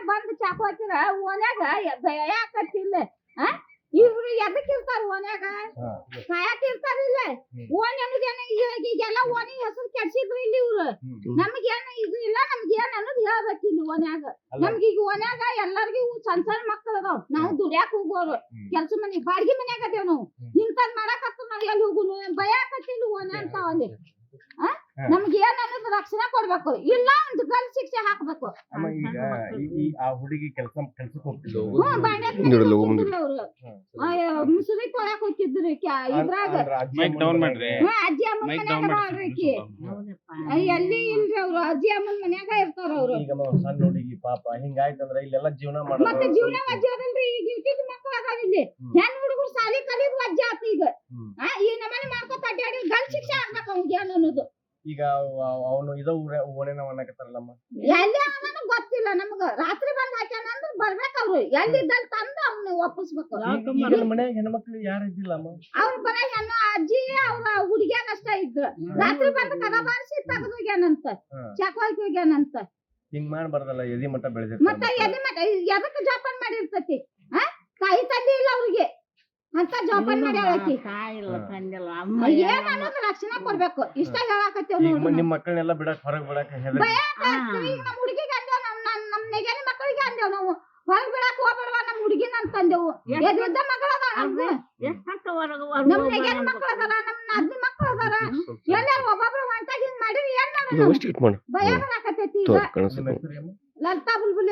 ಬಂದ್ ಚಾಕು ಹಾಕಿರ ಓನ್ಯಾಗ ಯಾಕತ್ತಿಲ್ಲ ಇವ್ರು ಎದಕ್ ಇರ್ತಾರ ಓನ್ಯಾಗ ಕಾಯಕ್ ಇರ್ತಾರಿಲ್ಲ ಓನ್ ಅನ್ನೋದೇನ ಈಗೆಲ್ಲ ಓನಿ ಹೆಸರು ಕೆಡ್ಸಿದ್ರು ಇಲ್ಲಿ ಇವ್ರು ನಮ್ಗೇನ ಇದು ಇಲ್ಲ ನಮ್ಗೇನ್ ಅನ್ನೋದು ಹೇಳ್ಬೇಕು ಇಲ್ಲಿ ಓನ್ಯಾಗ ನಮ್ಗ ಈಗ ಓನ್ಯಾಗ ಎಲ್ಲರಿಗೂ ಸಣ್ಣ ಸಣ್ಣ ಮಕ್ಕಳು ಅದಾವ್ ನಾವು ದುಡ್ಯಾಕ್ ಹೋಗೋರು ಕೆಲ್ಸ ಮನೆ ಬಾಡಿಗೆ ಮನ್ಯಾಗ ಅದೇವ್ ನಾವು ಇಂತದ್ ಮಾಡಾಕತ್ತ ನಾವ್ ಎಲ್ಲಿ ಹೋಗುನು ಭಯಾಕತ್ತಿಲ್ಲ ಓನ್ಯಾ ಅಂತ ಅಲ್ಲಿ ನಮ್ಗೆ ಏನ್ ಅನ್ನೋದು ರಕ್ಷಣೆ ಕೊಡ್ಬೇಕು ಇಲ್ಲ ಒಂದು ಗಲ್ ಶಿಕ್ಷೆ ಹಾಕ್ಬೇಕು ಈಗ ಆ ಹುಡುಗಿ ಕೆಲ್ಸಕ್ಕೆ ಹೋಗ್ತಿದ್ರು ಮುಸುರಿ ತೊಳಕ್ ಹೋಗ್ತಿದ್ರು ಇದ್ರಾಗ ಅಜ್ಜಿ ಅಮ್ಮನ ಮನ್ಯಾಗ ಅದಾಳ್ರಿ ಎಲ್ಲಿ ಇಲ್ರಿ ಅವ್ರು ಅಜ್ಜಿ ಅಮ್ಮನ ಮನ್ಯಾಗ ಇರ್ತಾರ ಅವ್ರು ಈಗ ಸಣ್ಣ ಹುಡುಗಿ ಪಾಪ ಹಿಂಗಾಯ್ತಂದ್ರ ಇಲ್ಲೆಲ್ಲ ಜೀವನ ಮಾಡೋದು ಮತ್ತೆ ಜೀವನ ವಜ್ಜೆ ಅದಲ್ರಿ ಈಗ ಇಟ್ಟಿದ್ ಮಕ್ಳು ಅದಾವ ಇಲ್ಲಿ ಹೆಣ್ ಹುಡುಗರು ಸಾಲಿ ಕಲಿದ್ ವಜ್ಜೆ ಆತ ಈಗ ಈ ನಮ್ಮನೆ ಮಾಡ್ಕೊತ ಅಡ್ಡಾಡಿ ಗಲ್ ಶಿಕ್ಷೆ ಆಗ್ಬೇಕು ಅವ್ಗೆ ಅನ್ನೋದು ಈಗ ಅವನು ಇದ ಓಣೆನವ ಅನ್ನಕತ್ತಾರಲ್ಲಮ್ಮ ಎಲ್ಲಿ ಅವನು ಗೊತ್ತಿಲ್ಲ ನಮಗ ರಾತ್ರಿ ಬಂದ್ ಹಾಕ್ಯಾನ ಅಂದ್ರ ಬರ್ಬೇಕ ಅವ್ರು ಎಲ್ಲಿದ್ದಲ್ಲಿ ತಂದು ಅವ್ನ ಒಪ್ಪಿಸ್ಬೇಕು ಮನ್ಯಾಗ ಹೆಣ್ಮಕ್ಳು ಯಾರು ಇದ್ದಿಲ್ಲಮ್ಮ ಅವ್ರ ಬರ ಹೆಣ್ಣು ಅಜ್ಜಿ ಅವ್ರ ಹುಡುಗಿಯಾಗ ಅಷ್ಟ ಇದ್ರು ರಾತ್ರಿ ಬಂದ್ ಕದ ಬಾರಿಸಿ ತೆಗೆದು ಹೋಗ್ಯಾನಂತ ಚಾಕು ಹಾಕಿ ಹೋಗ್ಯಾನಂತ ಹಿಂಗ್ ಮಾಡ್ಬಾರ್ದಲ್ಲ ಎದಿ ಮಟ್ಟ ಬೆಳೆದಿರ್ತಾರ ಮತ್ತೆ ಎದಿ ಮಟ್ಟ ಎದಕ್ಕೆ ಜೋಪಾನ ಮಾಡಿರ್ತತಿ ತಾಯಿ ತಂದೆ ಇಲ್ಲ ಅವ್ರಿಗೆ ಅಂತ ಜೋಪಾನ ಮಾಡ್ಯಾಳಕಿ ಏನ್ ಅನ್ನೋದು ರಕ್ಷಣೆ ಕೊಡ್ಬೇಕು ಇಷ್ಟ ಹೇಳಾಕತ್ತೇವ್ ನಿಮ್ ಮಕ್ಕಳನ್ನೆಲ್ಲ ಬಿಡಕ್ ಹೊರಗ್ ಬಿಡಕ್ ನಮ್ ಹುಡುಗಿಗೆ ಅಂದೇವ್ ನಮ್ ನೆಗೆನಿ ಮಕ್ಕಳಿಗೆ ಅಂದೇವ್ ನಾವು ಹೊರಗ್ ಬಿಡಕ್ ಹೋಗ್ಬೇಡವಾ ನಮ್ ಹುಡುಗಿನ ಅಂತಂದೇವು ಎದ್ದ ಮಕ್ಕಳ ನಮ್ ನೆಗೆನಿ ಮಕ್ಕಳ ಅದಾರ ನಮ್ ನಾದ್ನಿ ಮಕ್ಕಳು ಅದಾರ ಎಲ್ಲಾರು ಒಬ್ಬೊಬ್ರು ಹೊಂಟಾಗಿ ಹಿಂಗ್ ಮಾಡಿರಿ ಏನ್ ಮಾಡೋದು ಭಯ ಬರಾಕತ್ತೈತಿ ಈಗ ಲಲಿತಾ ಬುಲ್ಬುಲ್